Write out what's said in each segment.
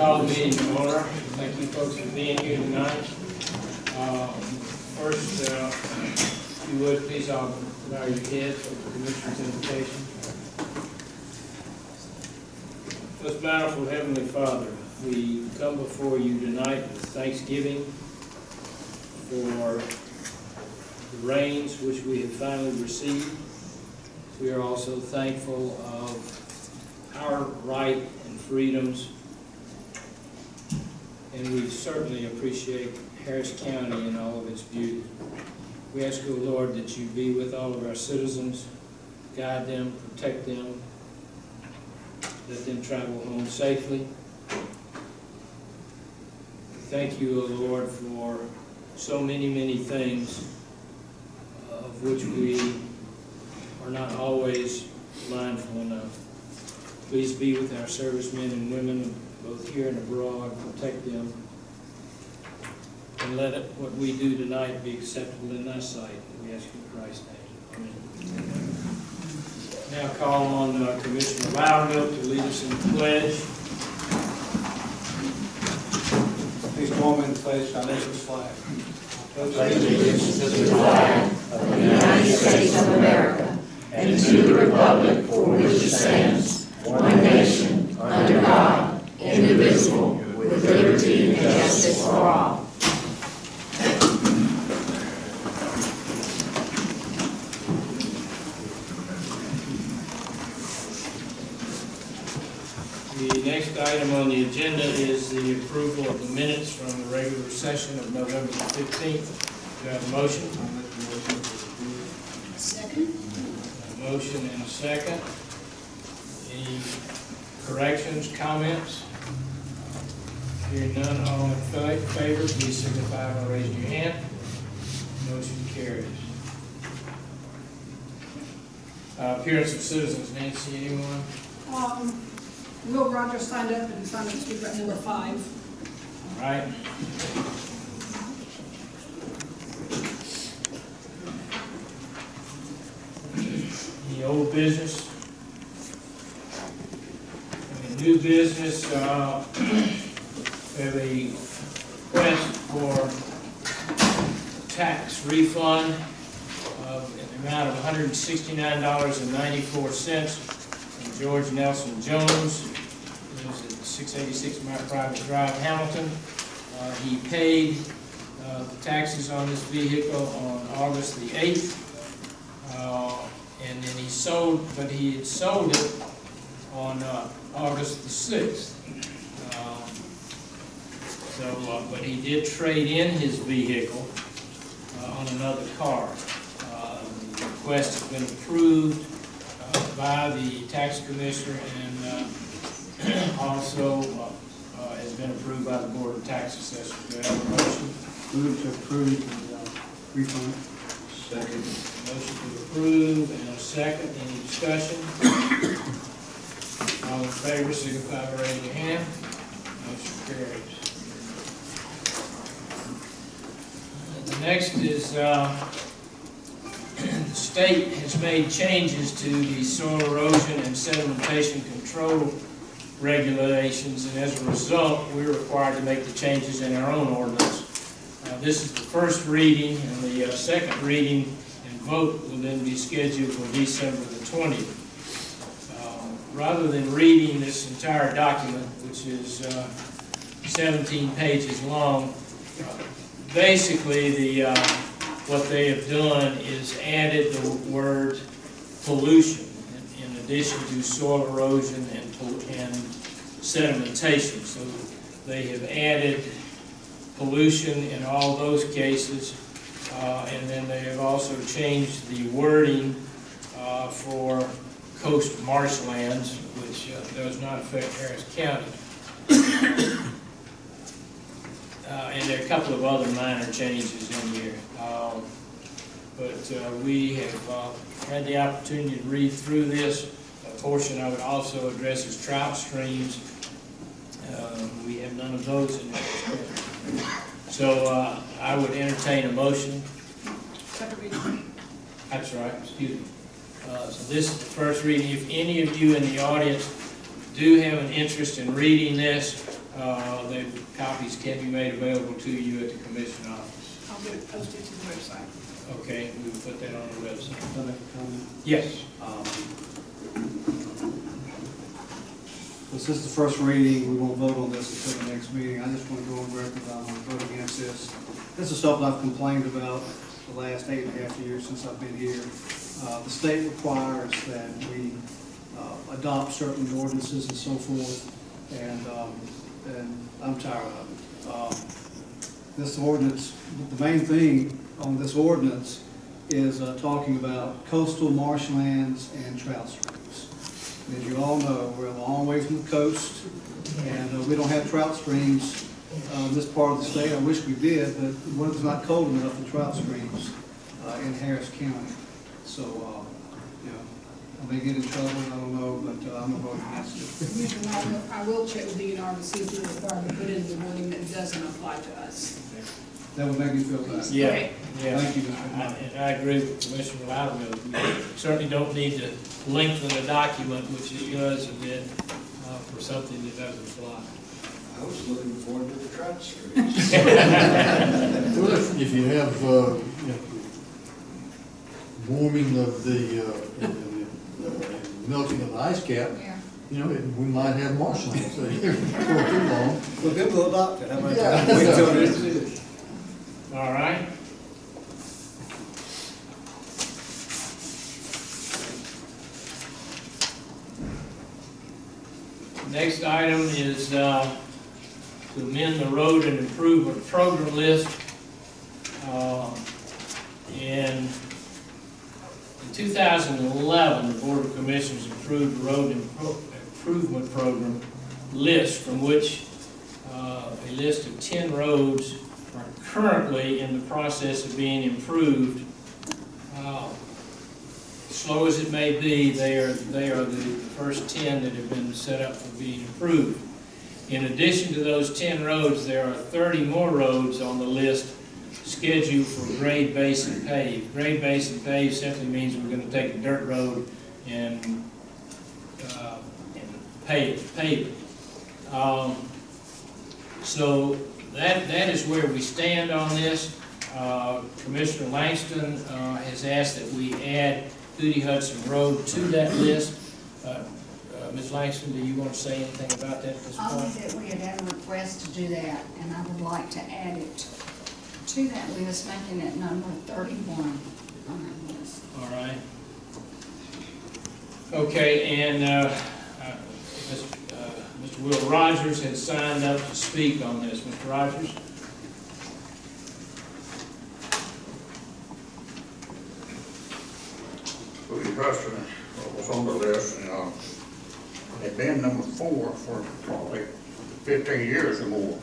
Call the meeting to order. Thank you folks for being here tonight. First, if you would, please all bow your heads for the Commissioner's invitation. Most bountiful Heavenly Father, we come before you tonight with thanksgiving for the rains which we have finally received. We are also thankful of our right and freedoms, and we certainly appreciate Harris County and all of its beauty. We ask, O Lord, that you be with all of our citizens, guide them, protect them, let them travel home safely. Thank you, O Lord, for so many, many things of which we are not always mindful enough. Please be with our servicemen and women, both here and abroad. Protect them. And let what we do tonight be acceptable in thy sight. We ask in Christ's name. Amen. Now call on Commissioner Loudermilk to lead us in the pledge. Please join me in the pledge. I raise this flag. Pledge allegiance to the flag of the United States of America and to the republic for which it stands, one nation, under God, indivisible, with liberty and justice for all. The next item on the agenda is the approval of the minutes from the regular session of November the 15th. Do you have a motion? Second. A motion and a second. Any corrections, comments? Hearing none, all in favor, please signify by raising your hand. Motion carries. Appearance of citizens. Nancy, anyone? Will Rogers signed up and signed up to speak at number 5. All right. Any old business? Any new business? We have a request for tax refund of an amount of $169.94 from George Nelson Jones. He lives at 686 Mount Private Drive, Hamilton. He paid the taxes on this vehicle on August the 8th. And then he had sold it on August the 6th. But he did trade in his vehicle on another car. The request has been approved by the tax commissioner and also has been approved by the Board of Tax Assessors. Do I have a motion? Move to approve the refund. Second. Motion to approve and a second. Any discussion? All in favor, signify by raising your hand. Motion carries. The next is the state has made changes to the soil erosion and sedimentation control regulations, and as a result, we're required to make the changes in our own ordinance. This is the first reading, and the second reading and vote will then be scheduled for December the 20th. Rather than reading this entire document, which is 17 pages long, basically what they have done is added the word pollution in addition to soil erosion and sedimentation. So they have added pollution in all those cases, and then they have also changed the wording for coast marshlands, which does not affect Harris County. And there are a couple of other minor changes in here. But we have had the opportunity to read through this. A portion of it also addresses trout streams. We have none of those in there. So I would entertain a motion. Second reading. That's right, excuse me. So this is the first reading. If any of you in the audience do have an interest in reading this, The copies can be made available to you at the commission office. I'll get it posted to the website. Okay, we will put that on the website. Can I make a comment? Yes. This is the first reading, we won't vote on this until the next meeting. I just want to go on record that I'm going to vote against this. This is something I've complained about the last 8.5 years since I've been here. The state requires that we adopt certain ordinances and so forth, and I'm tired of it. This ordinance, the main thing on this ordinance is talking about coastal marshlands and trout streams. As you all know, we're a long way from the coast, and we don't have trout streams in this part of the state. I wish we did, but the weather's not cold enough for trout streams in Harris County. So, you know, I may get in trouble, I don't know, but I'm going to vote against it. Commissioner, I will check with DNR to see if we're required to put in the wording that doesn't apply to us. That would make me feel better. Yeah, Okay. yeah. Thank you, Mr. Martin. And I agree with Commissioner Loudermilk. We certainly don't need to lengthen a document, which it does a bit, for something that doesn't apply. I was looking forward to the trout streams. Well, if you have, you know, warming of the, melting of the ice cap, Yeah. you know, we might have marshlands there before too long. Well, good little doctor, how about Yeah. that? Wait till it is. All right? Next item is to amend the road and improvement program list. In 2011, the Board of Commissioners approved the road improvement program list, from which a list of 10 roads are currently in the process of being improved. Slow as it may be, they are the first 10 that have been set up for being improved. In addition to those 10 roads, there are 30 more roads on the list scheduled for grade, base, and pave. Grade, base, and pave simply means we're going to take a dirt road and pave it. So that is where we stand on this. Commissioner Langston has asked that we add Hootie Hudson Road to that list. Ms. Langston, do you want to say anything about that at this Only point? that we had had a request to do that, and I would like to add it to that list, making it number 31 on that list. All right. Okay, and Mr. Will Rogers has signed up to speak on this. Mr. Rogers? Hootie Hudson was on the list, and they've been number 4 for probably 15 years or more.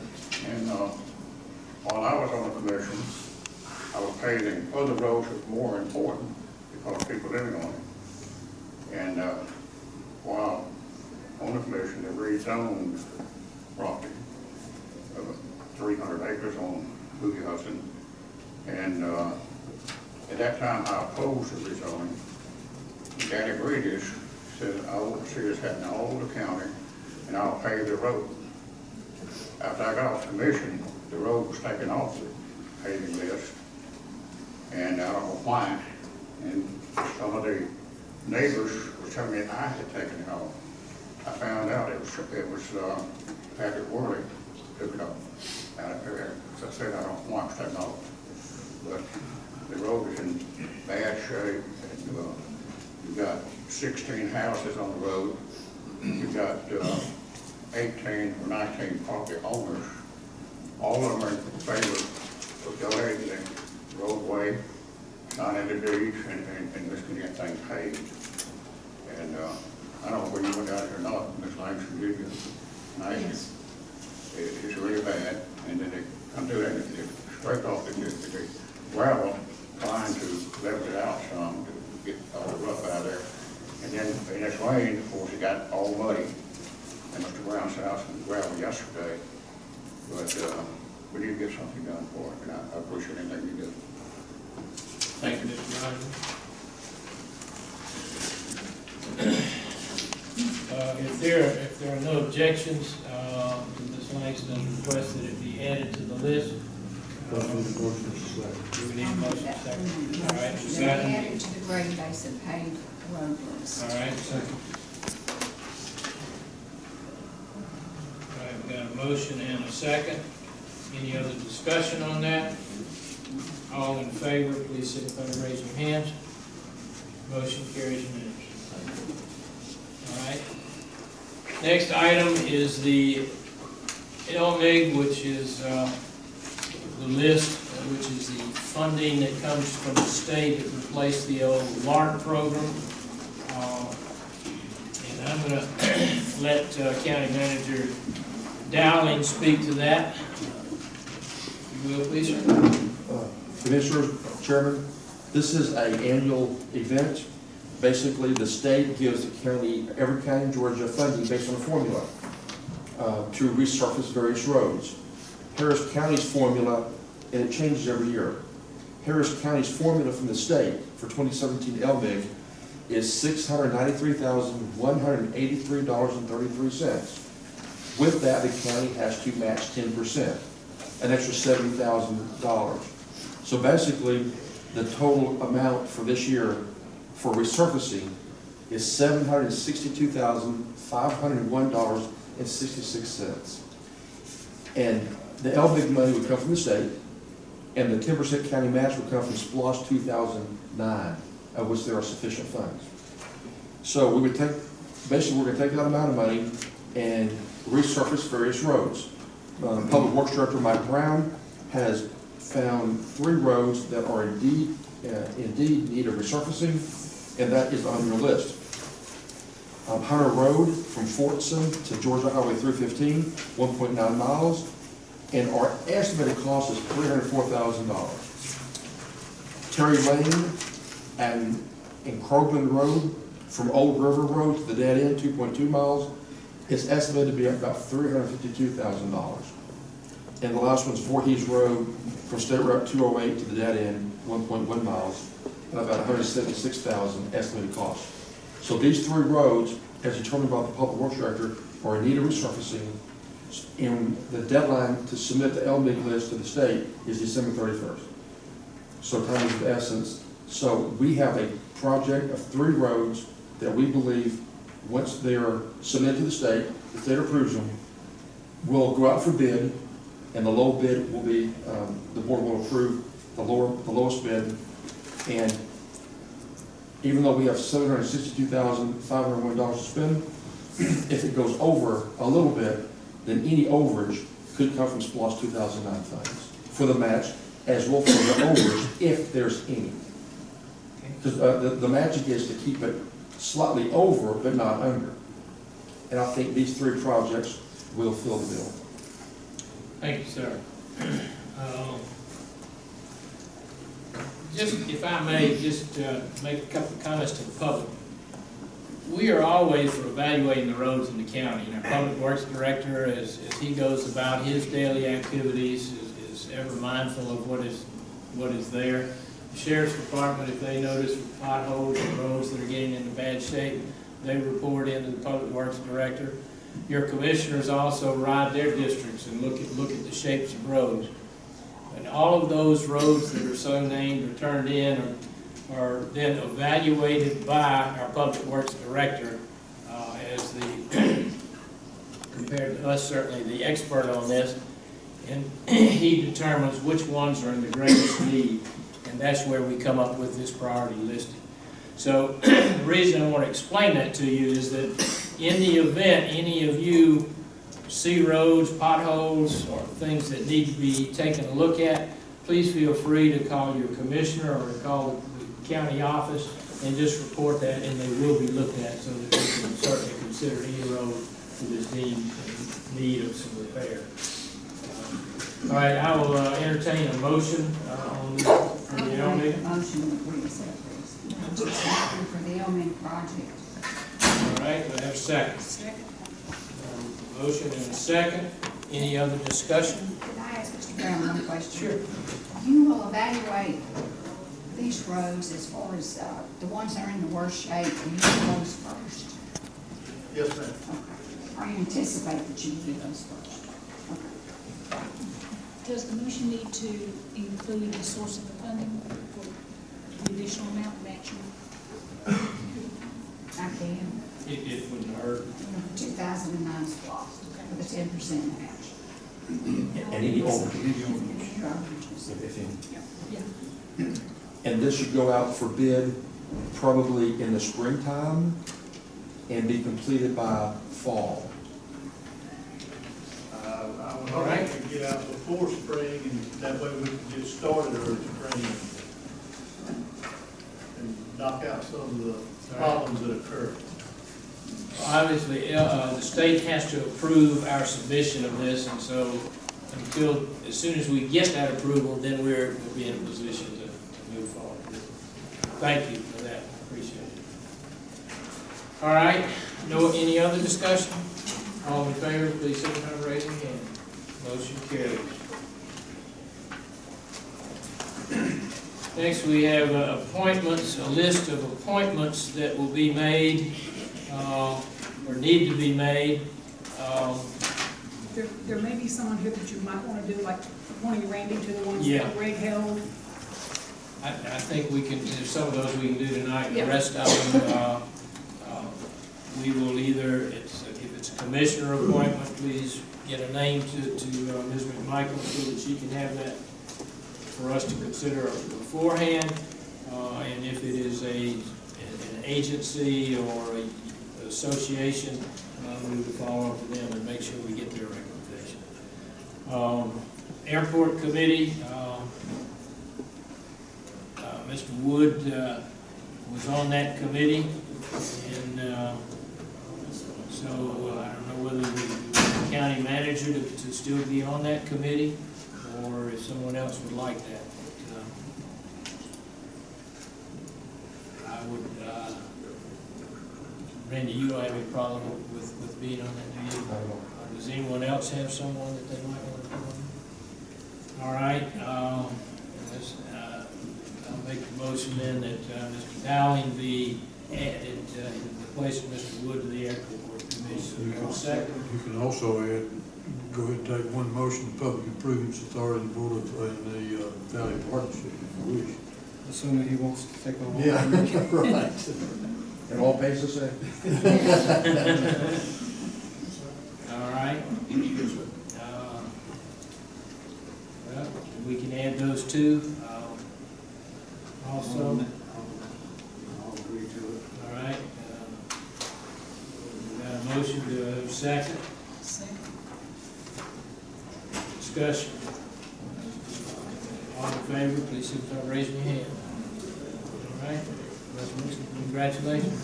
And while I was on the commission, I was paving other roads that were more important because people living on it. And while on the commission, they rezoned property of 300 acres on Hootie Hudson. And at that time, I opposed the rezoning. Danny Bridges said, I want to see this happen all over the county, and I'll pave the road. After I got off the commission, the road was taken off the paving list, and I don't know why. And some of the neighbors were telling me I had taken it off. I found out it was Patrick Worley took it off. As I said, I don't know why it was taken off, but the road is in bad shape. And, you've got 16 houses on the road. You've got 18 or 19 property owners. All of them are in favor of donating the roadway, signing the deeds, and just getting things paved. And I don't know whether you went out there or not, Ms. Langston, did you? Yes. It's really bad. And then they come through there and they scrape off the gravel, trying to level it out some to get all the rough out of there. And then in this rain, of course, it got all muddy. And Mr. Brown sent out some gravel yesterday. But we need to get something done for it, and I appreciate anything you do. Thank you, Mr. Rogers. If there are no objections, Ms. Langston requested it be added to the list. Motion, second. Do we need a motion second? All right, Then second. add it to the grade base and paved road list. All right, second. All right, we've got a motion and a second. Any other discussion on that? All in favor, please signify by raising your hands. Motion carries unanimously. All right. Next item is the LMIG, which is the list, which is the funding that comes from the state that replaced the old LARC program. And I'm going to let County Manager Dowling speak to that. You will, please, sir. Commissioners, Chairman, this is an annual event. Basically, the state gives the county, every county in Georgia, funding based on a formula to resurface various roads. Harris County's formula, and it changes every year. Harris County's formula from the state for 2017 LMIG is $693,183.33. With that, the county has to match 10%, an extra $70,000. So basically, the total amount for this year for resurfacing is $762,501.66. And the LMIG money would come from the state, and the 10% county match would come from SPLOST 2009, of which there are sufficient funds. So we would take, basically we're going to take that amount of money and resurface various roads. Public Works Director Mike Brown has found 3 roads that are indeed need of resurfacing, and that is on your list. Hunter Road from Fortson to Georgia Highway 315, 1.9 miles, and our estimated cost is $304,000. Terry Lane and Crogland Road from Old River Road to the dead end, 2.2 miles, is estimated to be about $352,000. And the last one's Voorhees Road from State Route 208 to the dead end, 1.1 miles, and about $176,000 estimated cost. So these 3 roads, as determined by the Public Works Director, are in need of resurfacing, and the deadline to submit the LMIG list to the state is December 31st. So time is of the essence. So we have a project of 3 roads that we believe, once they are submitted to the state approves them, will go out for bid, and the low bid will be, the board will approve the lowest bid. And even though we have $762,501 to spend, if it goes over a little bit, then any overage could come from SPLOST 2009 funds for the match, as well for the overage, if there's any. Because the magic is to keep it slightly over, but not under. And I think these 3 projects will fill the bill. Thank you, sir. Just, if I may, just make a couple of comments to the public. We are always for evaluating the roads in the county, and our Public Works Director, as he goes about his daily activities, is ever mindful of what is there. The Sheriff's Department, if they notice potholes or roads that are getting into bad shape, they report into the Public Works Director. Your commissioners also ride their districts and look at the shapes of roads. And all of those roads that are so named or turned in are then evaluated by our Public Works Director as the, compared to us, certainly the expert on this, and he determines which ones are in the greatest need, and that's where we come up with this priority listing. So the reason I want to explain that to you is that in the event any of you see roads, potholes, or things that need to be taken a look at, please feel free to call your commissioner or call the county office and just report that, and they will be looked at so that we can certainly consider any road that is in need of some repair. All right, I will entertain a motion on the LMIG. Motion that we accept this. For the LMIG project. All right, do I have a second? Second. Motion and a second. Any other discussion? Could I ask Mr. Brown one question? Sure. You will evaluate these roads as far as the ones that are in the worst shape, and you do those first? Yes, ma'am. Okay. Or you anticipate that you will do those first? Does the motion need to include the source of the funding for the additional amount matching? I can. It wouldn't hurt. 2009 SPOS with a 10% match. And any overages, if any. Yeah. And this should go out for bid probably in the springtime and be completed by fall. I would hope we could get out before spring, and that way we can get started early spring and knock out some of the problems that occur. Obviously, the state has to approve our submission of this, and so as soon as we get that approval, then we'll be in a position to move forward. Thank you for that, appreciate it. All right, any other discussion? All in favor, please signify by raising your hand. Motion carries. Next, we have appointments, a list of appointments that will be made, or need to be made. There may be someone here that you might want to do, like appointing Randy to the ones Yeah. that Greg held. I think we can, some of those we can do tonight, the Yeah. rest of them, we will either, if it's a commissioner appointment, please get a name to Ms. McMichael so that she can have that for us to consider beforehand. And if it is an agency or an association, we will follow up with them and make sure we get their recommendation. Airport committee, Mr. Wood was on that committee, and so I don't know whether we want the county manager to still be on that committee, or if someone else would like that. I would, Randy, you don't have any problem with being on that, do you? Or does anyone else have someone that they might want to put on? All right, I'll make the motion then that Mr. Dowling be added in the place of Mr. Wood to the Airport Commission. Second. You can also add, go ahead and take one motion, Public Improvements Authority, Board of, the Valley Partnership, if you wish. Assuming he wants to take on. Right. And all pays the same. All right. Well, we can add those two. Also, I'll agree to it. all right. We got a motion to second. Second. Discussion. All in favor, please signify by raising your hand. All right. Congratulations.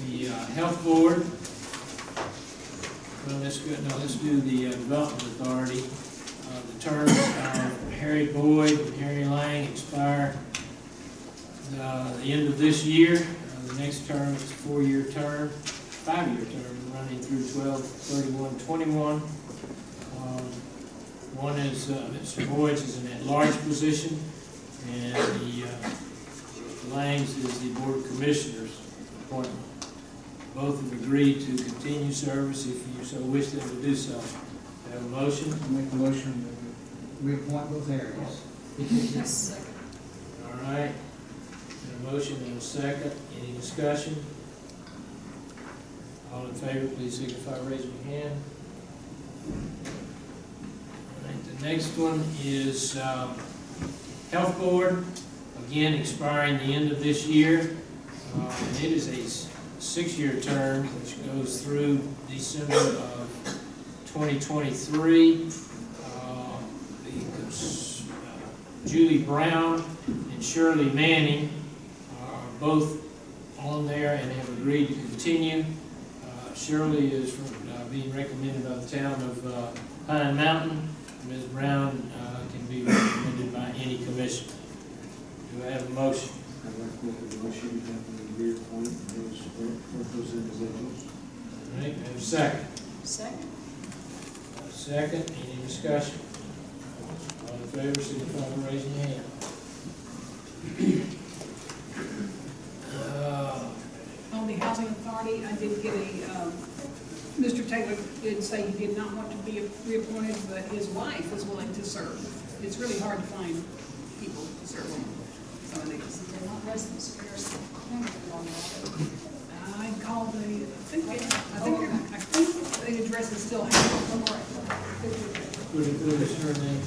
The Health Board. Well, let's do the Development Authority. The terms of Harry Boyd and Harry Lang expire the end of this year. The next term is a 4-year term, 5-year term, running through 12/31/21. One is Mr. Boyd's is an at-large position, and the Lang's is the Board of Commissioners appointment. Both have agreed to continue service if you so wish them to do so. Have a motion? I'll make a motion that we appoint both areas. Second. All right. A motion and a second. Any discussion? All in favor, please signify by raising your hand. All right, the next one is Health Board, again expiring the end of this year. It is a 6-year term which goes through December of 2023. Julie Brown and Shirley Manning are both on there and have agreed to continue. Shirley is being recommended by the town of Pine Mountain. Ms. Brown can be recommended by any commission. Do I have a motion? I'd like to make a motion that we reappoint those individuals. All right, we have a second. Second. Second, any discussion? All in favor, signify by raising your hand. On On the Housing Authority, Body, I did get Mr. Taylor did say he did not want to be reappointed, but his wife is willing to serve. It's really hard to find people to serve on some of these. They're not residents, Harrison. I called the, I think the address is still Hamilton. What is her name?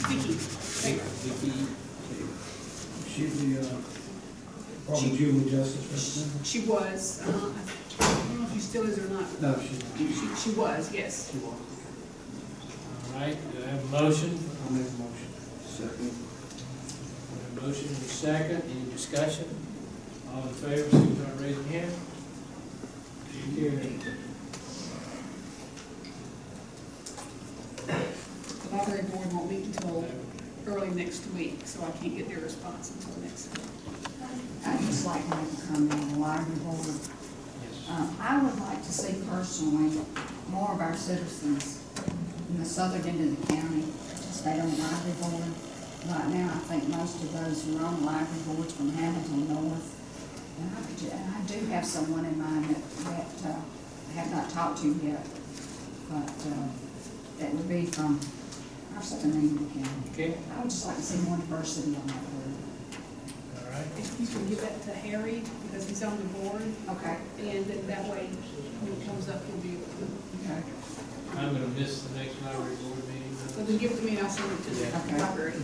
Vicky Taylor. Vicki. She's the, probably juvenile justice representative. She was, I don't know if she still is or not. No, she's not. She was, yes. She was. All right, do I have a motion? I'll make a motion. Second. A motion and a second, any discussion? All in favor, signify by raising your hand. Carried. The library board won't meet until early next week, so I can't get their response until next week. I'd just like to make a comment on the library board. Yes. I would like to see personally more of our citizens in the southern end of the county stay on the library board. Right now, I think most of those who are on the library boards from Hamilton North, and I do have someone in mind that I have not talked to yet, but that would be from our southern end of the county. Okay, I would just like to see more diversity on that board. all right. If you can give that to Harry, because he's on the board, Okay. and then that way, when it comes up, he'll be able to. Okay. I'm gonna miss the next library board meeting. So then give it to me and I'll send it to Yeah. the library.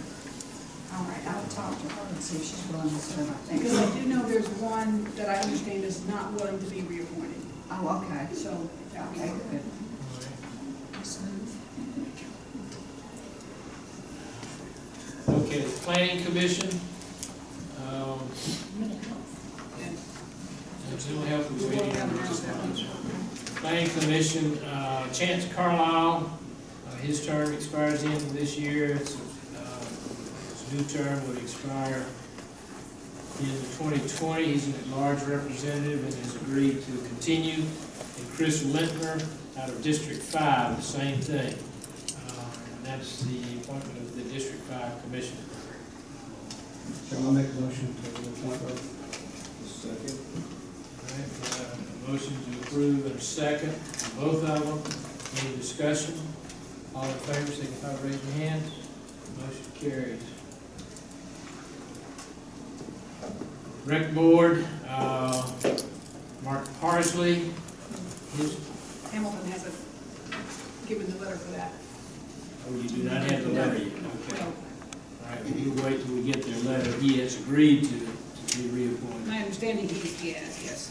All right, I'll talk to her and see if she's willing to serve. I think. Because I do know there's one that I understand is not willing to be reappointed, Oh, okay. so that would be Okay, good. good. Smooth. Okay, the planning commission, And mental health was waiting on this. Planning commission, Chance Carlisle, his term expires the end of this year. His new term would expire in 2020. He's an at-large representative and has agreed to continue. And Chris Lintner out of District 5, the same thing. And that's the appointment of the District 5 commissioner. So I'll make a motion to appoint her. Second. All right, a motion to approve and a second, both of them. Any discussion? All in favor, signify by raising your hands. Motion carries. Rec board, Mark Parsley, his, Hamilton hasn't given the letter for that. oh, you do not have the letter yet, okay. So, All right, we'll wait till we get their letter. He has agreed to be reappointed. my understanding he has, yes.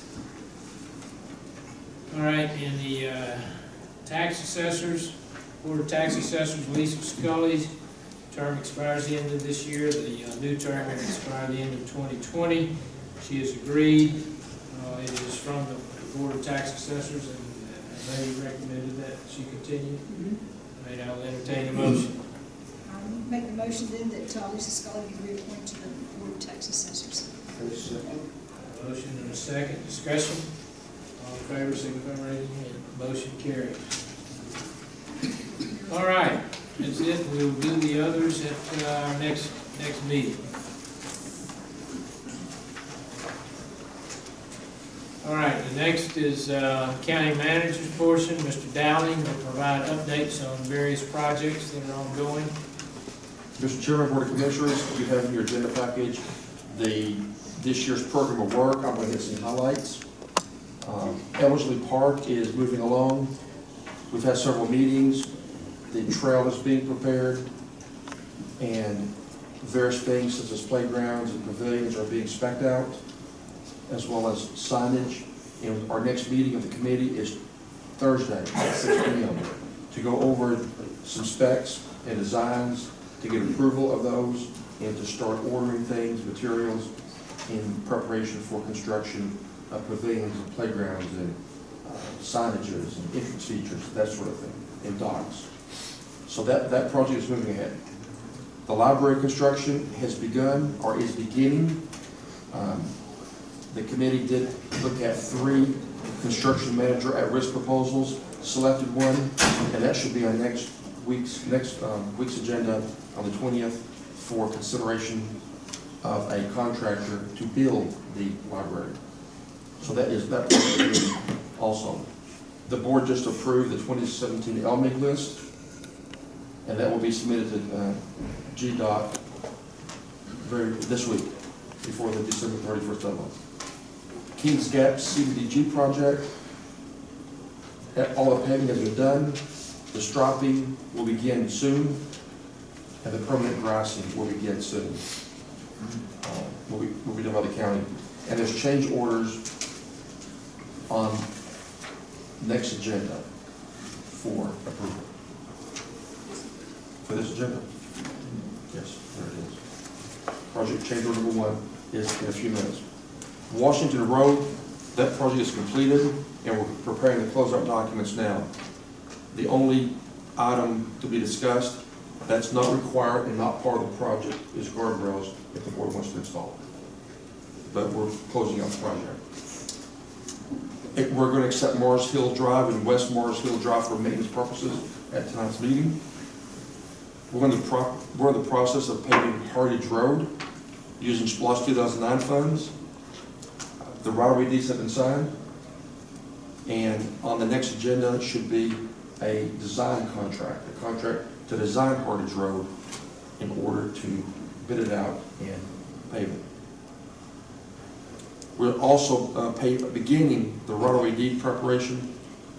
All right, and the tax assessors, Board of Tax Assessors, Lisa Scully's term expires the end of this year. The new term will expire the end of 2020. She has agreed. It is from the Board of Tax Assessors, and they recommended that she continue. All right, I'll entertain a motion. I'll make the motion then that Lisa Scully be reappointed to the Board of Tax Assessors. Second. Motion and a second. Discussion. All in favor, signify by raising your hand. Motion carries. All right, that's it. We'll do the others at our next meeting. All right, the next is county manager's portion. Mr. Dowling will provide updates on various projects that are ongoing. Mr. Chairman, Board of Commissioners, you have in your agenda package this year's program of work. I'm going to hit some highlights. Ellerslie Park is moving along. We've had several meetings. The trail is being prepared, and various things such as playgrounds and pavilions are being spec'd out, as well as signage. And our next meeting of the committee is Thursday at 6 p.m. to go over some specs and designs, to get approval of those, and to start ordering things, materials, in preparation for construction of pavilions and playgrounds and signages and entrance features, that sort of thing, and docks. So that project is moving ahead. The library construction has begun, or is beginning. The committee did look at 3 construction manager at-risk proposals, selected one, and that should be on next week's agenda on the 20th for consideration of a contractor to build the library. So that is that also. The board just approved the 2017 LMIG list, and that will be submitted to GDOT this week, before the December 31st deadline. Kings Gap CDBG project, all the paving has been done, the striping will begin soon, and the permanent grassing will begin soon. Will be done by the county. And there's change orders on next agenda for approval. For this agenda? Yes, there it is. Project change order number 1 is in a few minutes. Washington Road, that project is completed, and we're preparing the closeout documents now. The only item to be discussed that's not required and not part of the project is guardrails if the board wants to install it. But we're closing out the project. We're going to accept Mars Hill Drive and West Mars Hill Drive for maintenance purposes at tonight's meeting. We're in the process of paving Hardage Road using SPLOST 2009 funds. The right-of-way deeds have been signed, and on the next agenda should be a design contract, a contract to design Hardage Road in order to bid it out and pave it. We're also beginning the right-of-way deed preparation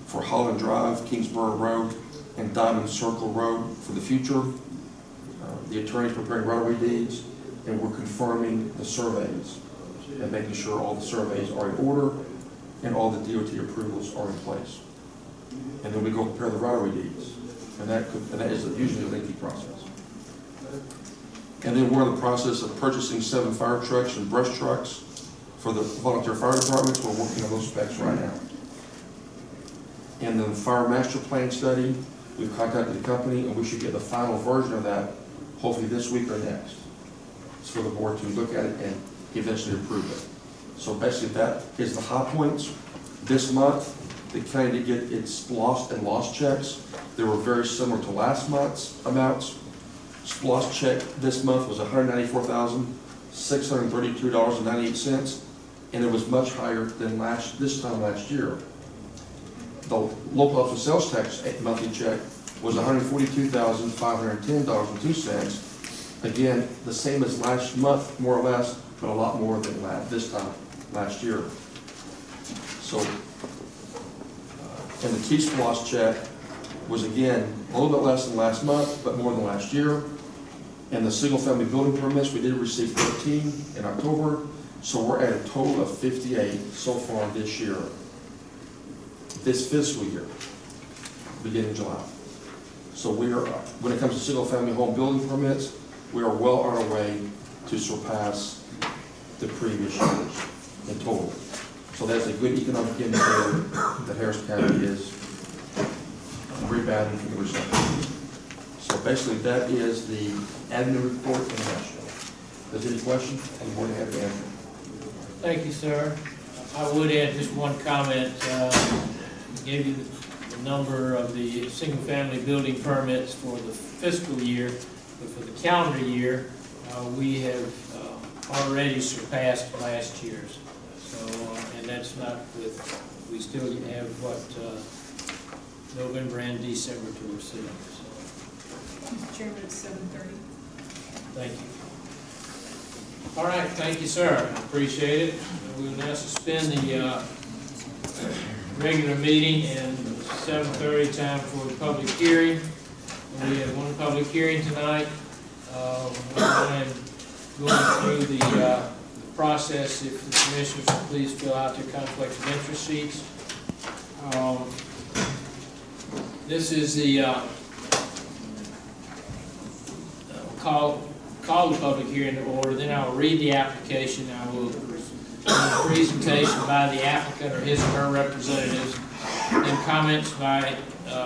for Holland Drive, Kingsborough Road, and Diamond Circle Road for the future. The attorney's preparing right-of-way deeds, and we're confirming the surveys and making sure all the surveys are in order and all the DOT approvals are in place. And then we go prepare the right-of-way deeds, and that is usually a lengthy process. And then we're in the process of purchasing 7 fire trucks and brush trucks for the volunteer fire departments. We're working on those specs right now. And then the fire master plan study, we've contacted the company, and we should get the final version of that hopefully this week or next. It's for the board to look at it and eventually approve it. So basically that is the high points. This month, the county did get its lost and lost checks. They were very similar to last month's amounts. Lost check this month was $194,632.98, and it was much higher than this time last year. The local office sales tax monthly check was $142,510.02. Again, the same as last month, more or less, but a lot more than this time last year. So, and the T-SPLOST check was again a little bit less than last month, but more than last year. And the single-family building permits, we did receive 13 in October, so we're at a total of 58 so far this year, this fiscal year, beginning July. So we are, when it comes to single-family home building permits, we are well on our way to surpass the previous years in total. So that's a good economic indicator that Harris County is rebounding from the recession. So basically, that is the admin report in a nutshell. If there's any questions, I'm more than happy to answer. Thank you, sir. I would add just one comment. Gave you the number of the single-family building permits for the fiscal year, but for the calendar year, we have already surpassed last year's. So, and that's not with, we still have what, November and December to receive. So. Mr. Chairman, it's 7:30. Thank you. All right, thank you, sir. Appreciate it. We will now suspend the regular meeting and 7:30 time for the public hearing. We have one public hearing tonight. I'm going through the process. If the commissioners will please fill out their conflicts of interest sheets. This is the call the public hearing to order. Then I will read the application. I will do a presentation by the applicant or his or her representatives, and comments by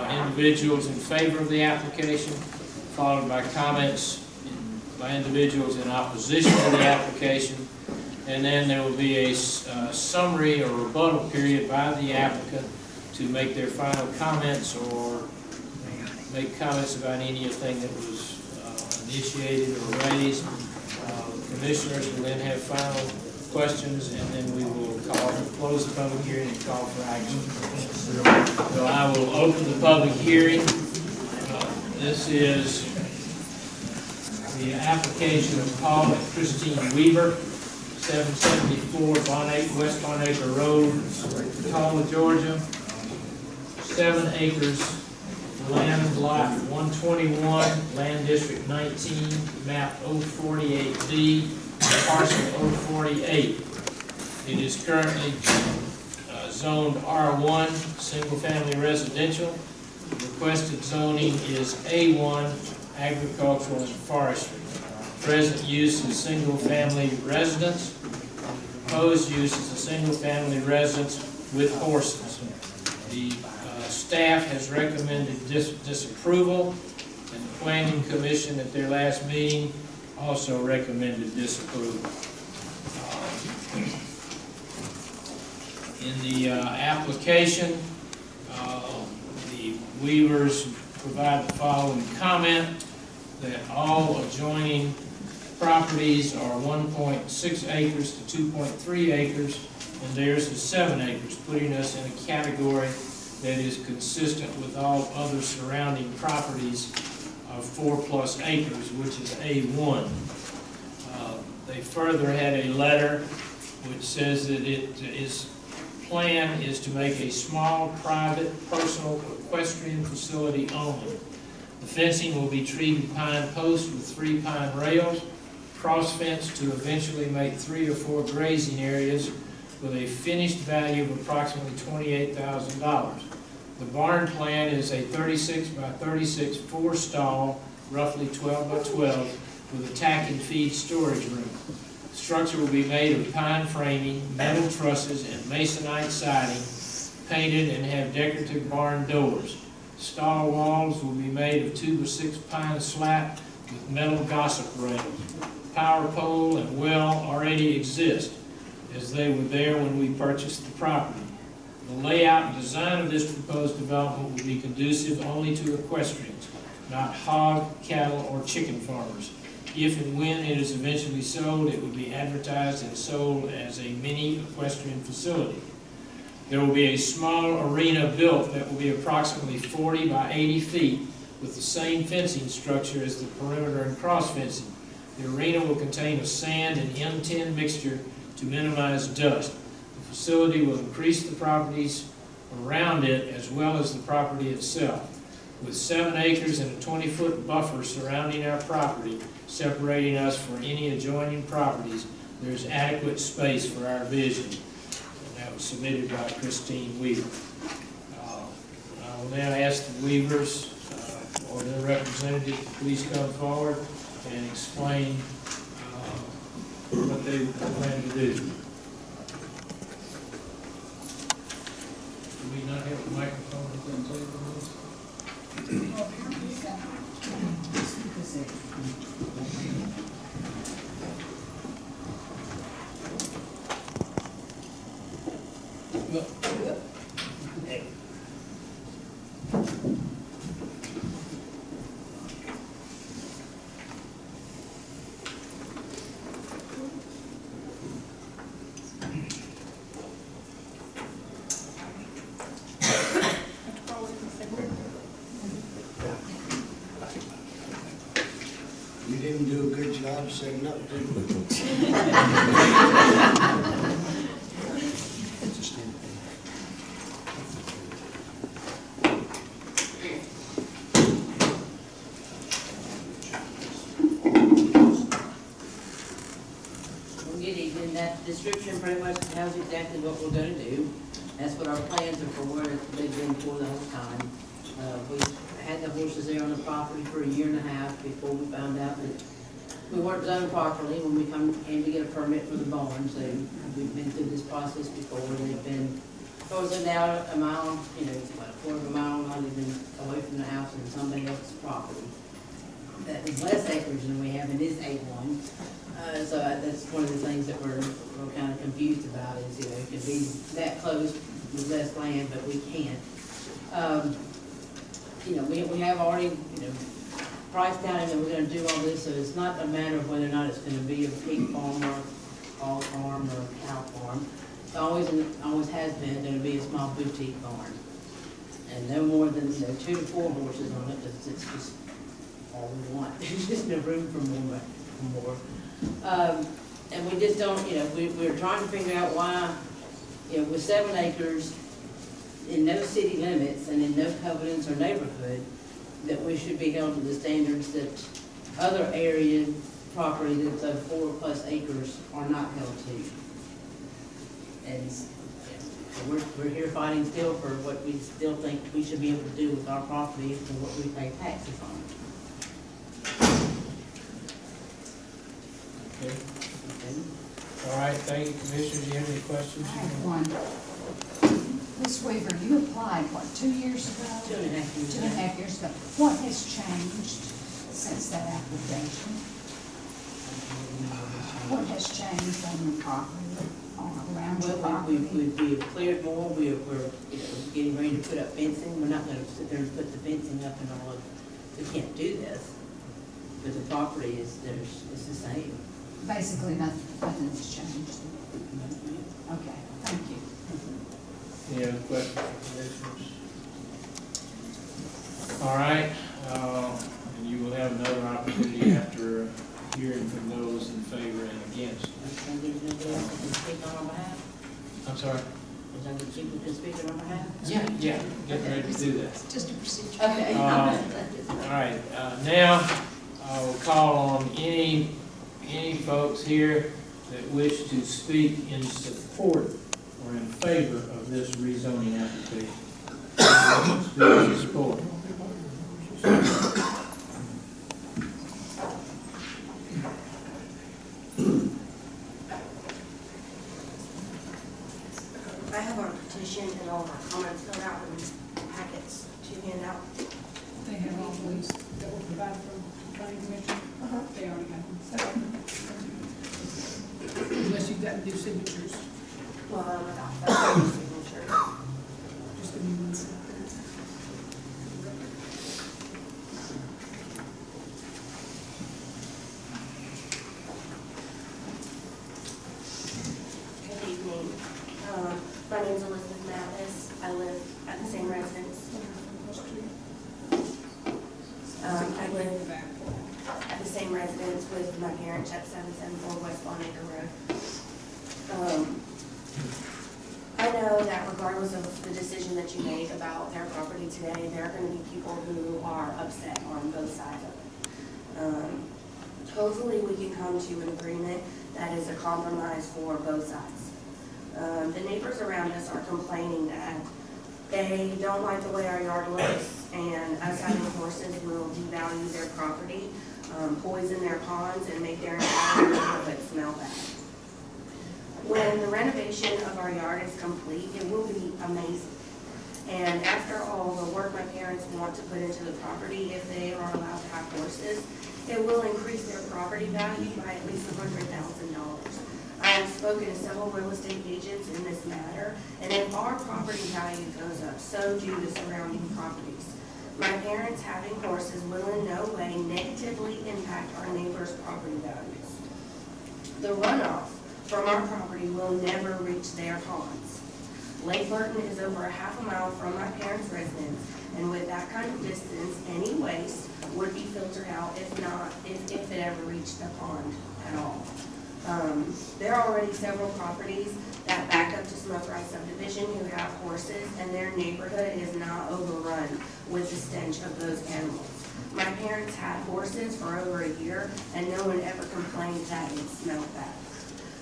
individuals in favor of the application, followed by comments by individuals in opposition to the application, and then there will be a summary or rebuttal period by the applicant to make their final comments or make comments about anything that was initiated or raised. The commissioners will then have final questions, and then we will close the public hearing and call for action. So I will open the public hearing. This is the application of Paul and Christine Weaver, 774 West Bon Acre Road, Tacoma, Georgia. 7 acres, land lot 121, land district 19, map 048D, parcel 048. It is currently zoned R1, single-family residential. Requested zoning is A1, agricultural and forestry. Present use is single-family residence. Proposed use is a single-family residence with horses. The staff has recommended disapproval, and the Planning Commission at their last meeting also recommended disapproval. In the application, the Weavers provide the following comment, that all adjoining properties are 1.6 acres to 2.3 acres, and theirs is 7 acres, putting us in a category that is consistent with all other surrounding properties of 4+ acres, which is A1. They further had a letter which says that its plan is to make a small, private, personal equestrian facility only. The fencing will be treated pine posts with 3 pine rails, cross fence to eventually make 3 or 4 grazing areas with a finished value of approximately $28,000. The barn plan is a 36 by 36 4-stall, roughly 12 by 12, with a tack and feed storage room. The structure will be made of pine framing, metal trusses, and masonite siding, painted, and have decorative barn doors. Stall walls will be made of 2 by 6 pine slat with metal gossip rails. Power pole and well already exist, as they were there when we purchased the property. The layout and design of this proposed development will be conducive only to equestrians, not hog, cattle, or chicken farmers. If and when it is eventually sold, it will be advertised and sold as a mini equestrian facility. There will be a small arena built that will be approximately 40 by 80 feet with the same fencing structure as the perimeter and cross fencing. The arena will contain a sand and M10 mixture to minimize dust. The facility will increase the properties around it as well as the property itself. With 7 acres and a 20-foot buffer surrounding our property, separating us from any adjoining properties, there is adequate space for our vision. And that was submitted by Christine Weaver. I will now ask the Weavers or their representative to please come forward and explain what they plan to do. Do we not have a microphone at the table? You didn't do a good job of setting up, did you? Good evening. That description pretty much tells exactly what we're going to do. That's what our plans are for, where they've been for the whole time. We had the horses there on the property for 1.5 years before we found out that we weren't zoned properly when we came to get a permit for the barn. So we've been through this process before. They've been frozen out a mile, about 1/4 mile, not even away from the house and somebody else's property. That is less acreage than we have in this A1. So that's one of the things that we're kind of confused about is, it can be that close with less land, but we can't. We have already, priced out and we're going to do all this, so it's not a matter of whether or not it's going to be a pig farm or hog farm or a cow farm. always has been gonna be a small boutique barn. And no more than, 2 to 4 horses on it, 'cause it's just all we want. There's just no room for more. And we just don't, we're trying to figure out why, with 7 acres in no city limits and in no covenants or neighborhood, that we should be held to the standards that other area property that's of 4+ acres are not held to. And we're here fighting still for what we still think we should be able to do with our property for what we pay taxes on. Okay. All right, thank you, Commissioners. Do you have any questions? I have one. Ms. Weaver, you applied, what, 2 years ago? 2.5 years. 2.5 years ago. What has changed since that application? What has changed on the property, around your Well, property? we've cleared more, we're getting ready to put up fencing. We're not gonna sit there and put the fencing up and all of, we can't do this. But the property is the same. Basically, nothing's changed. Okay, thank you. Any other questions from Commissioners? All right, and you will have another opportunity after hearing from those in favor and against. Speak on our behalf? I'm sorry? Is that what you can speak on our behalf? Yeah, getting ready to do that. Just a procedure. Okay. All right, now I will call on any folks here that wish to speak in support or in favor of this rezoning application. Speak in support. I have our petition and all of our comments filled out in packets to hand out. They have all these that were provided from the planning commission. They already have them. Unless you've got to do signatures, Well, that's my signature. just give me 1 second. Good evening. My name is Elizabeth Mathis. I live at the same residence. I live at the same residence with my parents at 774 West Bon Acre Road. I know that regardless of the decision that you make about their property today, there are going to be people who are upset on both sides of it. Hopefully we can come to an agreement that is a compromise for both sides. The neighbors around us are complaining that they don't like the way our yard looks, and us having horses will devalue their property, poison their ponds, and make their entire neighborhood smell bad. When the renovation of our yard is complete, it will be amazing. And after all the work my parents want to put into the property, if they are allowed to have horses, it will increase their property value by at least $100,000. I have spoken to several real estate agents in this matter, and if our property value goes up, so do the surrounding properties. My parents having horses will in no way negatively impact our neighbors' property values. The runoff from our property will never reach their ponds. Lake Burton is over a half a mile from my parents' residence, and with that kind of distance, any waste would be filtered out if it ever reached the pond at all. There are already several properties that back up to Smoke Rise subdivision who have horses, and their neighborhood is not overrun with the stench of those animals. My parents had horses for over a year, and no one ever complained that it smelled bad.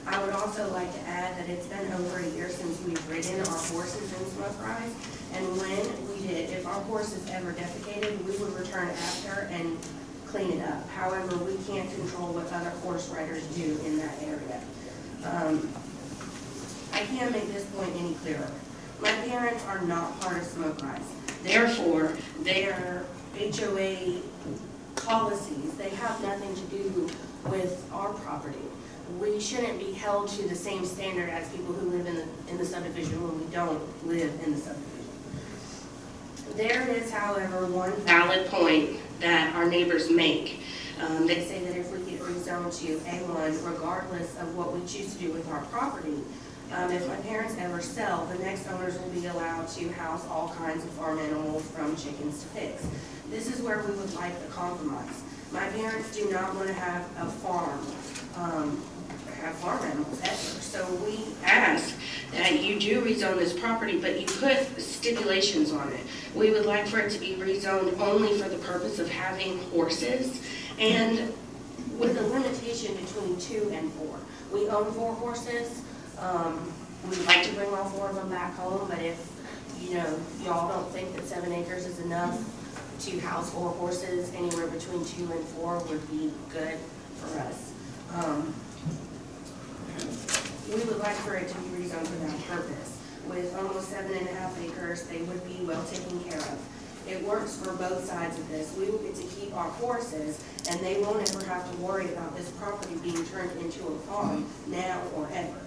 I would also like to add that it's been over a year since we've ridden our horses in Smoke Rise, and when we did, if our horses ever defecated, we would return after and clean it up. However, we can't control what other horse riders do in that area. I can't make this point any clearer. My parents are not part of Smoke Rise. Therefore, their HOA policies, they have nothing to do with our property. We shouldn't be held to the same standard as people who live in the subdivision when we don't live in the subdivision. There is, however, one valid point that our neighbors make. They say that if we get rezoned to A1, regardless of what we choose to do with our property, If my parents ever sell, the next owners will be allowed to house all kinds of farm animals from chickens to pigs. This is where we would like the compromise. My parents do not want to have a farm, have farm animals ever. So we ask that you do rezone this property, but you put stipulations on it. We would like for it to be rezoned only for the purpose of having horses and with a limitation between 2 and 4. We own 4 horses. We'd like to bring all 4 of them back home, but if, y'all don't think that 7 acres is enough to house 4 horses, anywhere between 2 and 4 would be good for us. We would like for it to be rezoned for that purpose. With almost 7.5 acres, they would be well taken care of. It works for both sides of this. We will get to keep our horses, and they won't ever have to worry about this property being turned into a farm now or ever.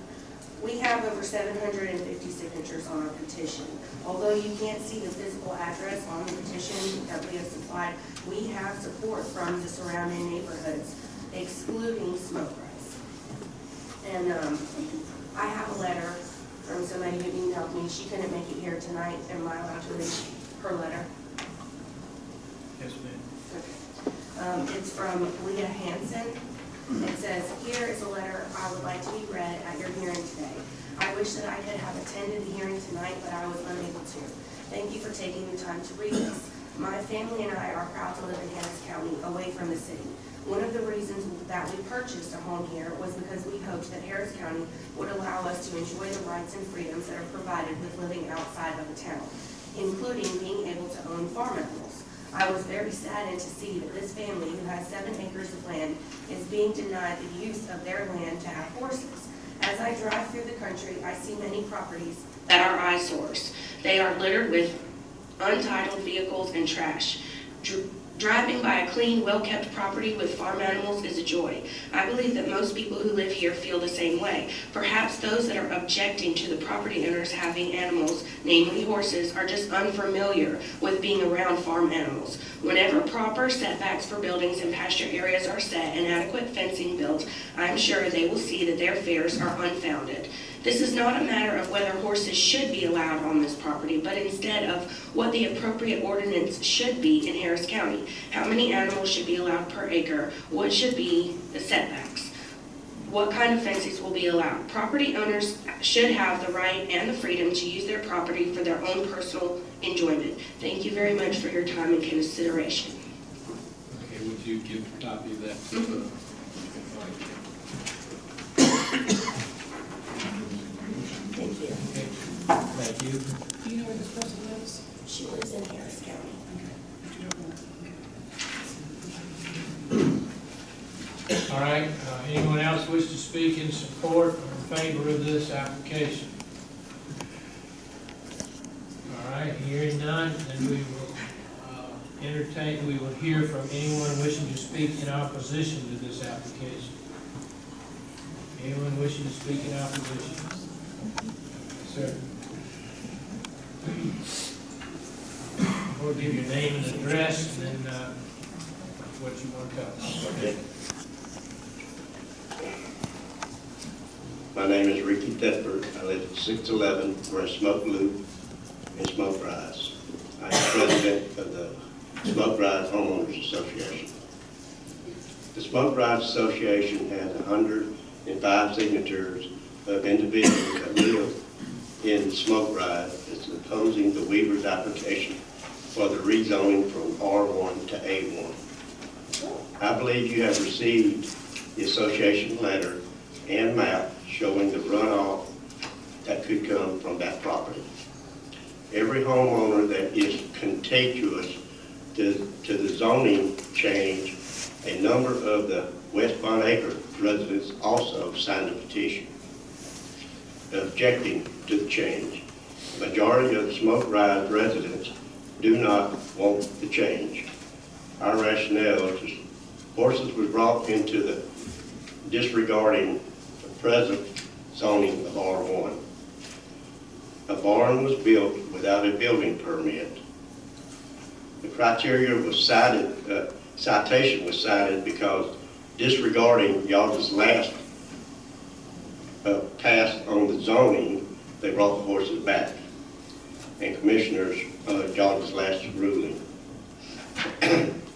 We have over 750 signatures on our petition. Although you can't see the physical address on the petition that we have supplied, we have support from the surrounding neighborhoods, excluding Smoke Rise. And I have a letter from somebody who emailed me. She couldn't make it here tonight. Am I allowed to read her letter? Yes, ma'am. Okay. It's from Leah Hansen. It says, "Here is a letter I would like to be read at your hearing today. I wish that I could have attended the hearing tonight, but I was unable to. Thank you for taking the time to read this. My family and I are proud to live in Harris County, away from the city. One of the reasons that we purchased a home here was because we hoped that Harris County would allow us to enjoy the rights and freedoms that are provided with living outside of a town, including being able to own farm animals. I was very saddened to see that this family, who has 7 acres of land, is being denied the use of their land to have horses. As I drive through the country, I see many properties that are eyesores. They are littered with untitled vehicles and trash. Driving by a clean, well-kept property with farm animals is a joy. I believe that most people who live here feel the same way. Perhaps those that are objecting to the property owners having animals, namely horses, are just unfamiliar with being around farm animals. Whenever proper setbacks for buildings and pasture areas are set and adequate fencing built, I'm sure they will see that their fears are unfounded. This is not a matter of whether horses should be allowed on this property, but instead of what the appropriate ordinance should be in Harris County. How many animals should be allowed per acre? What should be the setbacks? What kind of fences will be allowed? Property owners should have the right and the freedom to use their property for their own personal enjoyment. Thank you very much for your time and consideration." Okay, would you give a copy of that? Thank you. Thank you. Do you know where this person lives? She lives in Harris County. All right, anyone else wish to speak in support or in favor of this application? All right, hearing none, then we will we will hear from anyone wishing to speak in opposition to this application. Anyone wishing to speak in opposition? Sir. We'll give your name and address and then what you want to cover. Okay. My name is Ricky Thetford. I live at 611 West Smoke Loop in Smoke Rise. I am president of the Smoke Rise Homeowners Association. The Smoke Rise Association has 105 signatures of individuals that live in Smoke Rise that's opposing the Weaver's application for the rezoning from R1 to A1. I believe you have received the association letter and map showing the runoff that could come from that property. Every homeowner that is contiguous to the zoning change, a number of the West Bon Acre residents also signed a petition objecting to the change. The majority of the Smoke Rise residents do not want the change. Our rationale is horses was brought into the disregarding the present zoning of R1. A barn was built without a building permit. The criteria was cited, citation was cited because disregarding y'all's last passed on the zoning, they brought the horses back. And commissioners jogged this last ruling.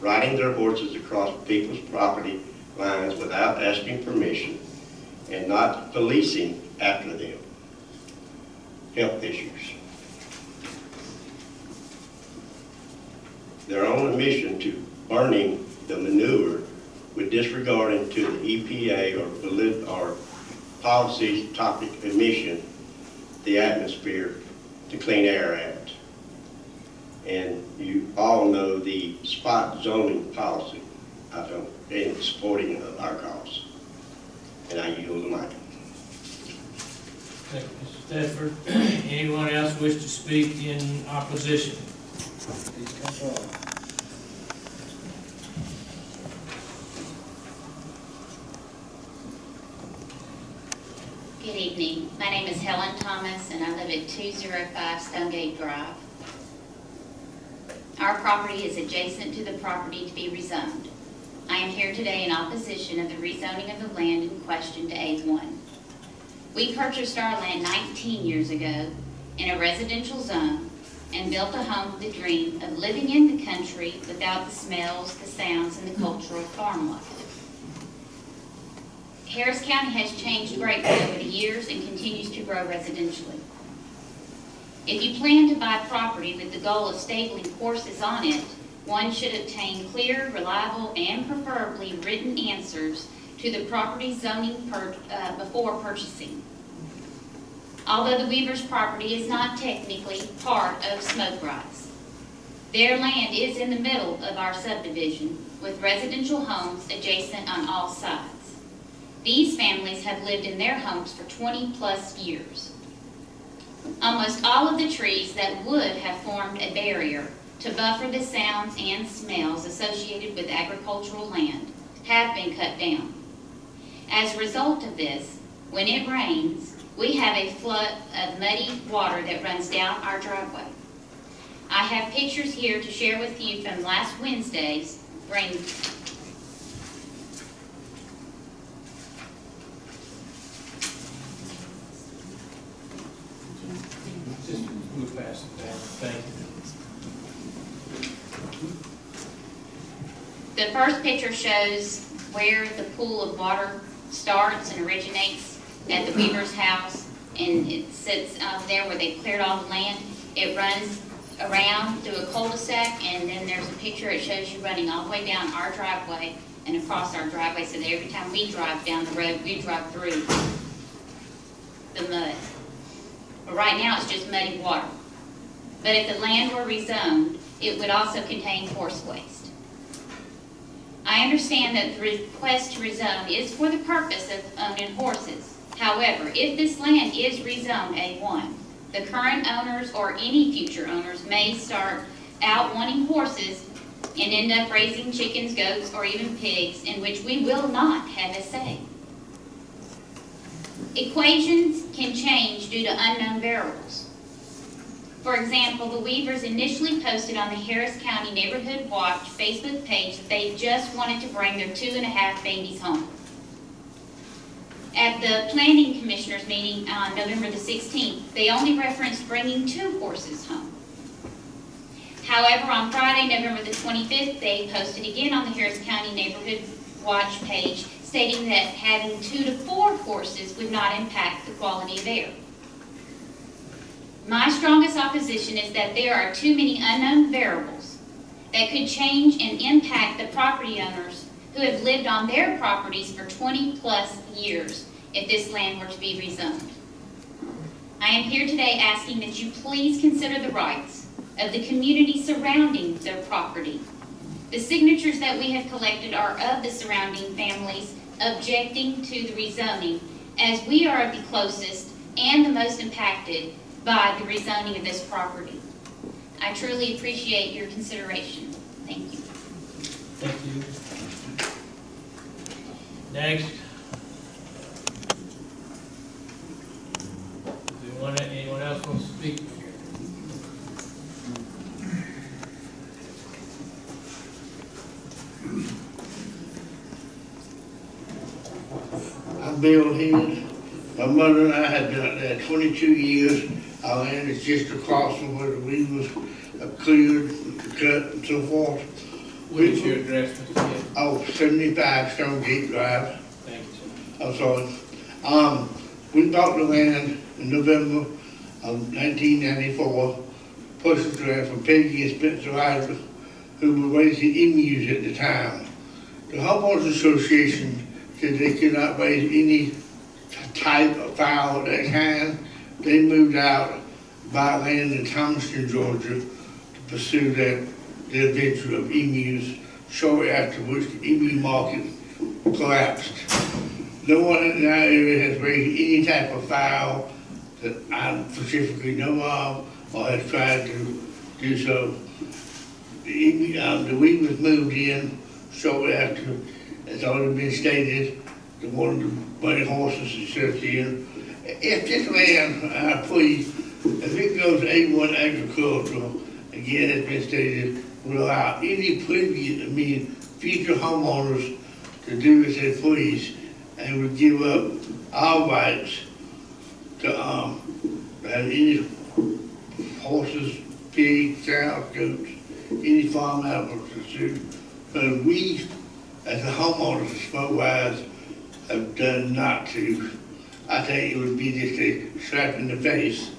Riding their horses across people's property lines without asking permission and not policing after them. Health issues. They're on a mission to burning the manure with disregarding to the EPA or policy topic emission, the Atmosphere to Clean Air Act. And you all know the spot zoning policy in supporting our cause. And I yield the mic. Thank you, Mr. Tedford. Anyone else wish to speak in opposition? Good evening. My name is Helen Thomas, and I live at 205 Stonegate Drive. Our property is adjacent to the property to be rezoned. I am here today in opposition of the rezoning of the land in question to A1. We purchased our land 19 years ago in a residential zone and built a home with the dream of living in the country without the smells, the sounds, and the culture of farm life. Harris County has changed greatly over the years and continues to grow residentially. If you plan to buy property with the goal of stabling horses on it, one should obtain clear, reliable, and preferably written answers to the property zoning before purchasing. Although the Weaver's property is not technically part of Smoke Rise, their land is in the middle of our subdivision with residential homes adjacent on all sides. These families have lived in their homes for 20+ years. Almost all of the trees that would have formed a barrier to buffer the sounds and smells associated with agricultural land have been cut down. As a result of this, when it rains, we have a flood of muddy water that runs down our driveway. I have pictures here to share with you from last Wednesday's rain. Just move past it, thank you. The first picture shows where the pool of water starts and originates at the Weaver's house, and it sits there where they cleared all the land. It runs around through a cul-de-sac, and then there's a picture it shows you running all the way down our driveway and across our driveway, so that every time we drive down the road, we drive through the mud. But right now it's just muddy water. But if the land were rezoned, it would also contain horse waste. I understand that the request to rezone is for the purpose of owning horses. However, if this land is rezoned A1, the current owners or any future owners may start out wanting horses and end up raising chickens, goats, or even pigs, in which we will not have a say. Equations can change due to unknown variables. For example, the Weavers initially posted on the Harris County Neighborhood Watch Facebook page that they just wanted to bring their 2.5 babies home. At the Planning Commissioners meeting on November the 16th, they only referenced bringing 2 horses home. However, on Friday, November the 25th, they posted again on the Harris County Neighborhood Watch page stating that having 2 to 4 horses would not impact the quality of air. My strongest opposition is that there are too many unknown variables that could change and impact the property owners who have lived on their properties for 20+ years if this land were to be rezoned. I am here today asking that you please consider the rights of the community surrounding their property. The signatures that we have collected are of the surrounding families objecting to the rezoning, as we are the closest and the most impacted by the rezoning of this property. I truly appreciate your consideration. Thank you. Thank you. Next. Anyone else want to speak? I'm Bill Head, My mother and I had been out there 22 years. Our land is just across from where the weed was cleared, cut, and so forth. What is your address, Mr. Kidd? Oh, 75 Stone Gate Drive. Thank you, sir. I'm sorry. We bought the land in November of 1994, purchased the land from Peggy and Spencer Isaac, who were raising emus at the time. The homeowners association said they could not raise any type of fowl of that kind. They moved out, buy land in Thomaston, Georgia, to pursue their venture of emus, shortly after which the emu market collapsed. No one in our area has raised any type of fowl that I specifically know of or has tried to do so. The weed was moved in shortly after, it's already been stated, the one of the bunny horses is set in. If this land, please, if it goes to A1 agricultural, again, it's been stated, will allow any future homeowners to do as they please, and would give up our rights to have any horses, pigs, cows, goats, any farm animals to sue. But we, as the homeowners of Smokewise, have done not to. I think it would be just a slap in the face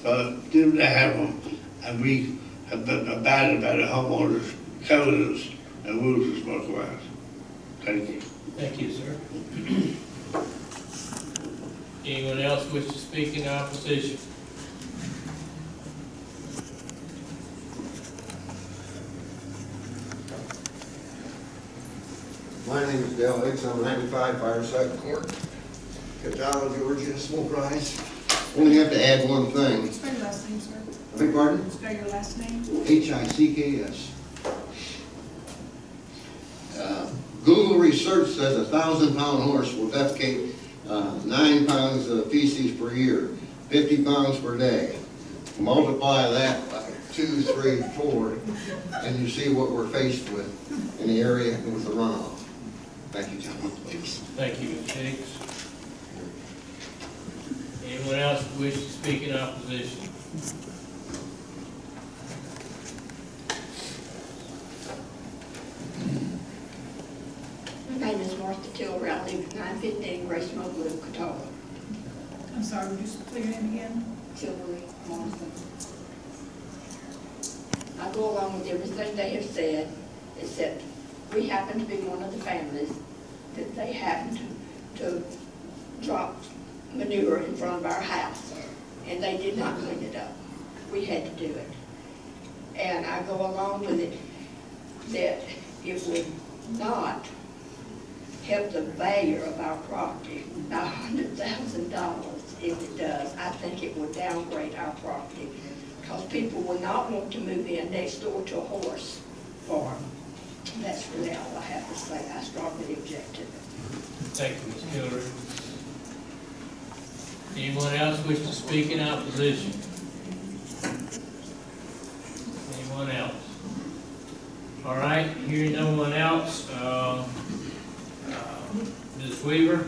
for them to have them, and we have been abided by the homeowners' covenants and rules of Smokewise. Thank you. Thank you, sir. Anyone else wish to speak in opposition? My name is Dale Hicks. I'm 95 Fireside Court, Catawba, Georgia, Smoke Rise. Only have to add one thing. Spell your last name, sir. I beg pardon? Spell your last name. Hicks. Google research says a 1,000-pound horse will defecate 9 pounds of feces per year, 50 pounds per day. Multiply that by 2, 3, 4, and you see what we're faced with in the area with the runoff. Thank you, gentlemen. Thank you, Mr. Hicks. Anyone else wish to speak in opposition? My name is Martha Tiller. I live at 915 Grace Smoke Loop, Catawba. I'm sorry, would you spell your name again? Tillery, Martha. I go along with everything they have said, except we happen to be one of the families that they happened to drop manure in front of our house, and they did not clean it up. We had to do it. And I go along with it that it would not help the value of our property by $100,000. If it does, I think it would downgrade our property, because people will not want to move in next door to a horse farm. That's really all I have to say. I strongly object to it. Thank you, Ms. Hillary. Anyone else wish to speak in opposition? Anyone else? All right, hearing no one else, Ms. Weaver,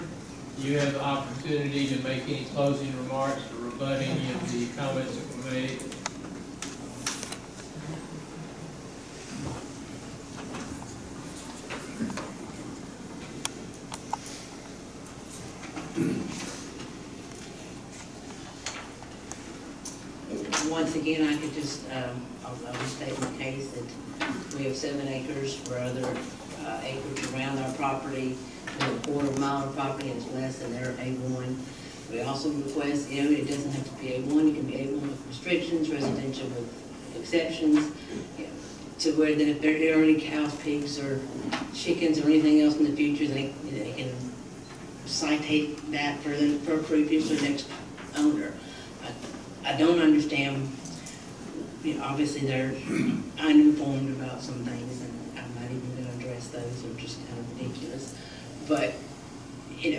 you have the opportunity to make any closing remarks or rebut any of the comments that were made. Once again, I could just, I'll state my case that we have 7 acres for other acreage around our property. We have a quarter-mile of property, and it's less than their A1. We also request, it doesn't have to be A1, it can be A1 with restrictions, residential with exceptions, to where that if there are any cows, pigs, or chickens, or anything else in the future, they can citate that for a previous or next owner. I don't understand, obviously they're uninformed about some things, and I'm not even going to address those. They're just kind of ridiculous. But, you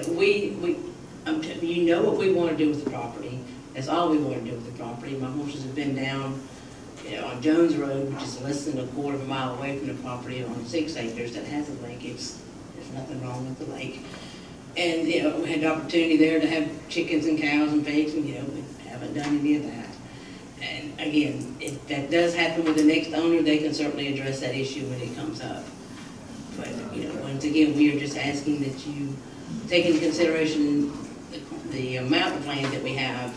know what we want to do with the property. That's all we want to do with the property. My horses have been down, on Jones Road, which is less than a quarter of a mile away from the property on 6 acres that has a lake. There's nothing wrong with the lake. And, you know, we had the opportunity there to have chickens and cows and pigs, and, you know, we haven't done any of that. And again, if that does happen with the next owner, they can certainly address that issue when it comes up. But, you know, once again, we are just asking that you take into consideration the amount of land that we have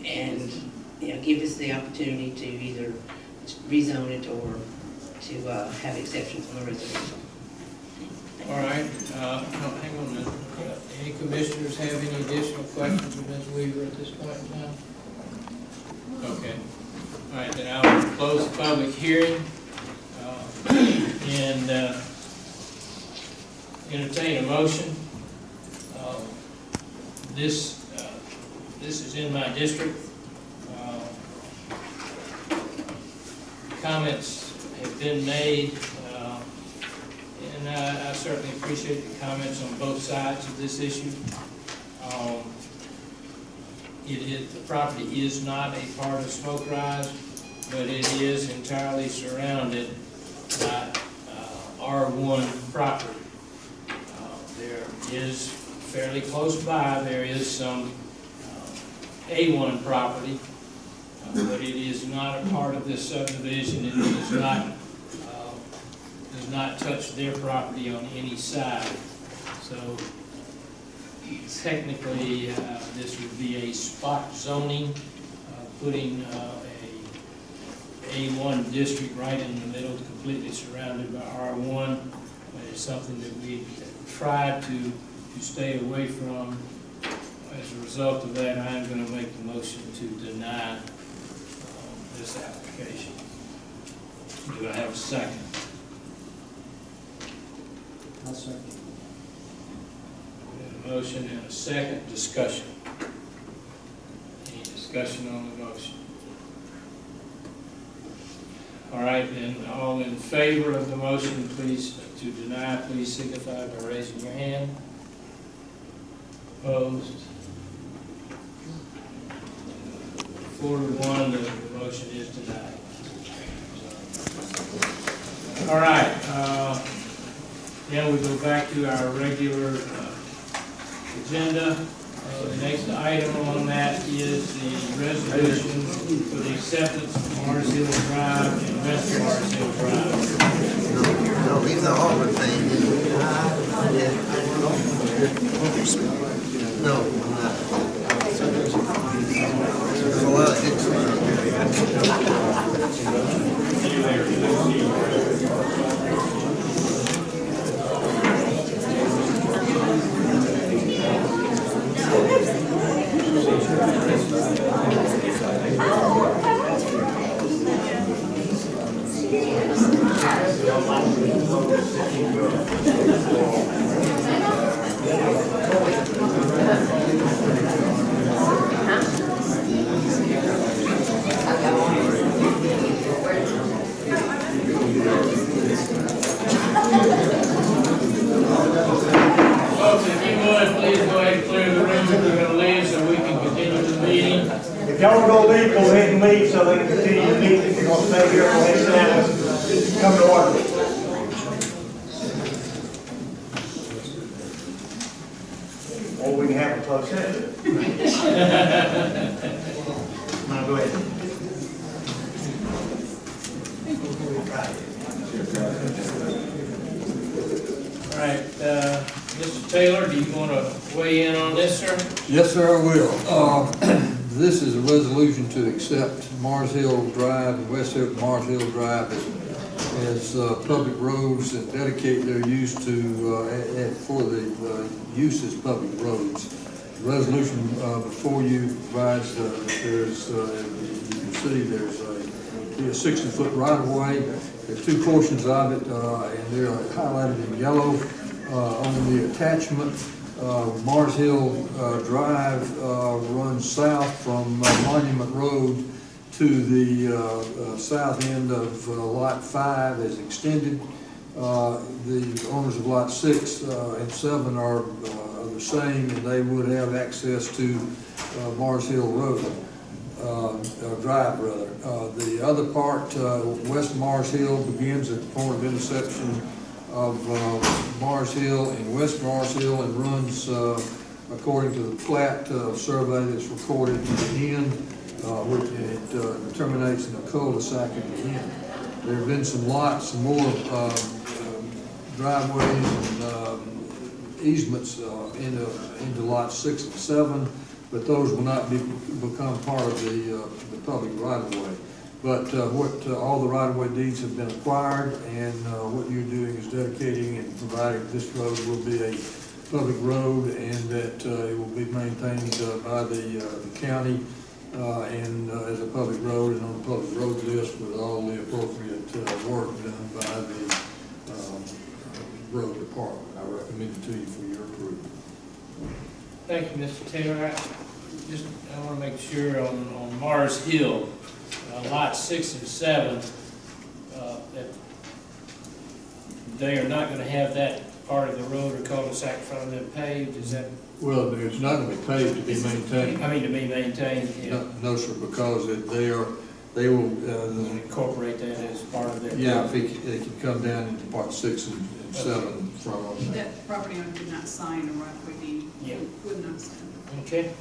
and, you know, give us the opportunity to either rezone it or to have exceptions on the residential. All right, hang on a minute. Any commissioners have any additional questions of Ms. Weaver at this point in time? Okay. All right, then I will close the public hearing and entertain a motion. This is in my district. Comments have been made. And I certainly appreciate the comments on both sides of this issue. The property is not a part of Smoke Rise, but it is entirely surrounded by R1 property. There is fairly close by, there is some A1 property, but it is not a part of this subdivision. It does not touch their property on any side. So technically, this would be a spot zoning, putting a A1 district right in the middle, completely surrounded by R1. But it's something that we tried to stay away from. As a result of that, I am going to make the motion to deny this application. Do I have a second? I'll second. We have a motion and a second. Discussion. Any discussion on the motion? All right, then all in favor of the motion, please, to deny, please signify by raising your hand. Opposed? 4-1, the motion is denied. All right. Now we go back to our regular agenda. The next item on that is the resolution for the acceptance of Mars Hill Drive and West Mars Hill Drive. No, these are all the things. No, I'm not. There's a lot of If y'all are gonna leave, go ahead and leave so they can continue the meeting. If you're gonna stay here, go ahead and sit down. Come to order. Or we can have a closed session. Now, go ahead. All right, Mr. Taylor, do you want to weigh in on this, sir? Yes, sir, I will. This is a resolution to accept Mars Hill Drive and West Mars Hill Drive as public roads and dedicate their use to, for the use as public roads. The resolution before you provides that there's, you can see there's a 60-foot right-of-way. There's two portions of it, and they're highlighted in yellow. On the attachment, Mars Hill Drive runs south from Monument Road to the south end of Lot 5 is extended. The owners of Lot 6 and 7 are the same, and they would have access to Mars Hill Road, Drive rather. The other part, West Mars Hill, begins at the point of intersection of Mars Hill and West Mars Hill and runs according to the plat survey that's recorded at the end, which it terminates in a cul-de-sac at the end. There have been some lots, some more driveways and easements into lots 6 and 7, but those will not become part of the public right-of-way. But all the right-of-way deeds have been acquired, and what you're doing is dedicating and providing this road will be a public road, and that it will be maintained by the county and as a public road and on the public road list with all the appropriate work done by the road department. I recommend it to you for your approval. Thank you, Mr. Taylor. I want to make sure on Mars Hill, lots 6 and 7, that they are not going to have that part of the road or cul-de-sac in front of them paved, is that? Well, it's not going to be paved to be maintained. I mean, to be maintained, yeah. No, sir, because they will incorporate that as part of their. Yeah, they can come down into part 6 and 7 from. That property owner did not sign a right-of-way deed. Yeah. Would not sign. Okay.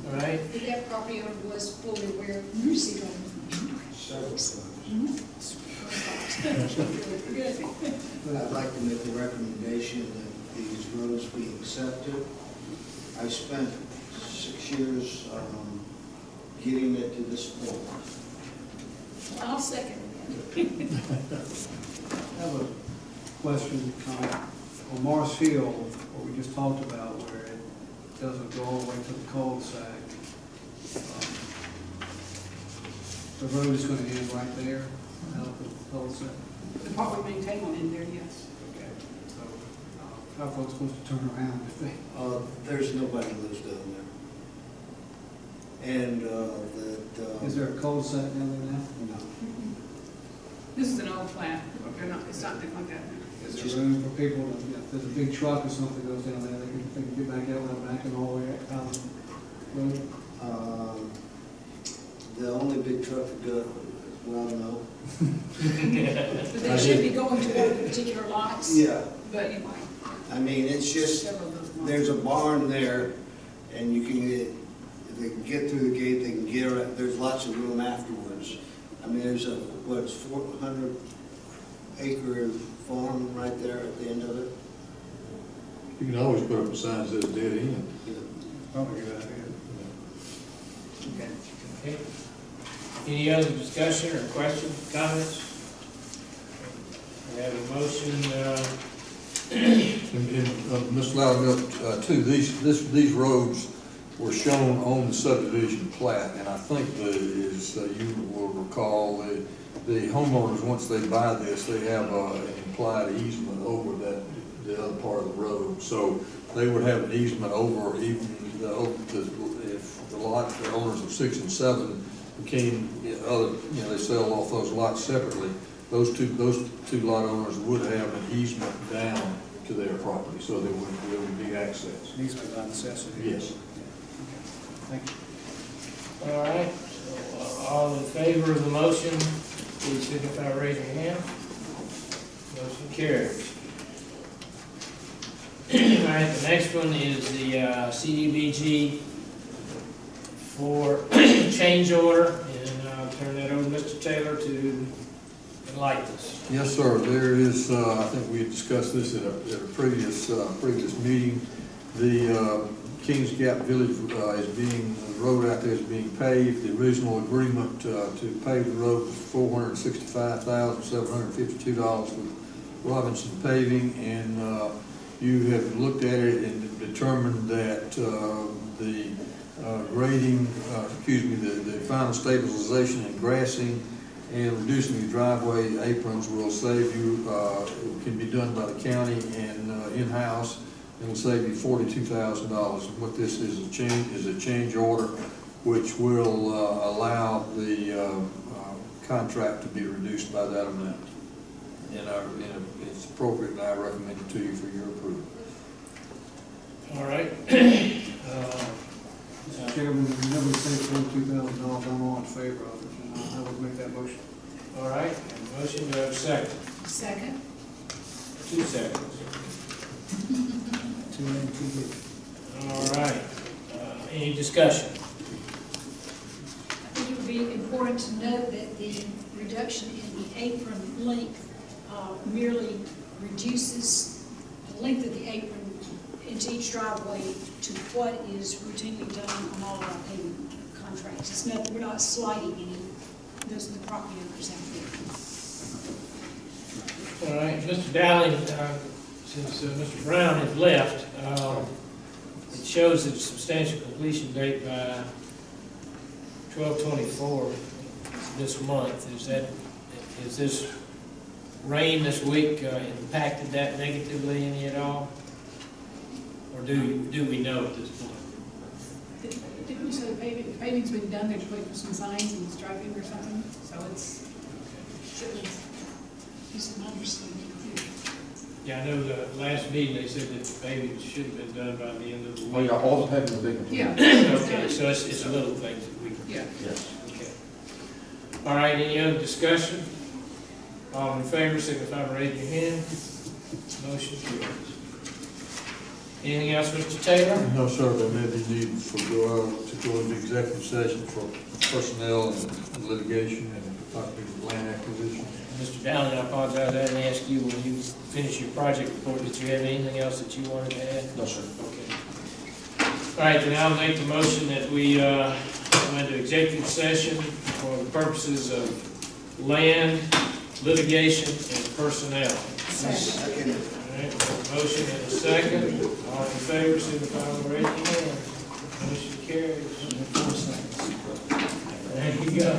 All right. That property owner was fully aware of the receipt on Several times. Good. I'd like to make a recommendation that these roads be accepted. I spent 6 years getting it to this point. I'll second I have a question, comment. On Mars Hill, what we just talked about, where it doesn't go all the way to the cul-de-sac, the road is going to end right there, out of the cul-de-sac. The part we maintain will end there, yes. Okay. So, how are folks supposed to turn around if they? There's nobody lives down there. And Is there a cul-de-sac down there now? No. This is an old plat. They're not, it's not like that now. Is there room for people to, if there's a big truck or something goes down there, they can get back out without backing all the way out of the road? The only big truck that goes, well, no. But they should be going to one of the particular lots. Yeah. But anyway. I mean, it's just, Several of those lots. there's a barn there, and you can get, if they can get through the gate, they can get, there's lots of room afterwards. I mean, there's a, what's 400 acre farm right there at the end of it. You can always put up a sign that says dead end. Probably a good idea. Okay. Any other discussion or questions, comments? We have a motion, Mr. Loudermilk, too, these roads were shown on the subdivision plat, and I think you will recall, the homeowners, once they buy this, they have an implied easement over the other part of the road. So they would have an easement over even if the owners of 6 and 7 became they sell off those lots separately. Those two lot owners would have an easement down to their property, so there would be access. An easement by necessity. Yes. Thank you. all right. So, all in favor of the motion, please signify by raising your hand. Motion carries. All right, the next one is the CDBG for change order, and I'll turn that over to Mr. Taylor to enlighten us. Yes, sir. There is, I think we had discussed this at a previous meeting. The Kings Gap Village the road out there is being paved. The original agreement to pave the road was $465,752 with Robinson Paving, and you have looked at it and determined that the grading, the final stabilization and grassing and reducing the driveway aprons will save you, can be done by the county and in-house. It will save you $42,000. What this is a change order, which will allow the contract to be reduced by that amount. And it's appropriate, and I recommend it to you for your approval. All right. Mr. Chairman, whenever we say $42,000, I'm all in favor of it, and I would make that motion. All right, motion, do I have a second? Second. 2 seconds. All right. Any discussion? I think it would be important to note that the reduction in the apron length merely reduces the length of the apron into each driveway to what is routinely done on all of our paving contracts. It's nothing, we're not sliding any, those are the property owners out there. All right, Mr. Dowling, since Mr. Brown has left, it shows a substantial completion date by 12/24 this month. Is this rain this week impacted that negatively any at all? Or do we know at this point? Didn't you say the paving's been done, they're putting some signs and striping or something? So it's, should be some numbers. Yeah, I know the last meeting, they said that the paving should have been done by the end of the week. Oh, yeah, all the paving is big. Yeah. Okay, so it's a little things that we. Yeah. Yes. Okay. All right, any other discussion? All in favor, signify by raising your hand. Motion carries. Anything else, Mr. Taylor? No, sir, there may be need to go into executive session for personnel and litigation and possibly land acquisition. Mr. Dowling, I apologize, I didn't ask you when you finish your project report, did you have anything else that you wanted to add? No, sir. Okay. All right, then I'll make the motion that we go into executive session for the purposes of land, litigation, and personnel. Second. All right, motion and a second. All in favor, signify by raising your hand. Motion carries. There you go.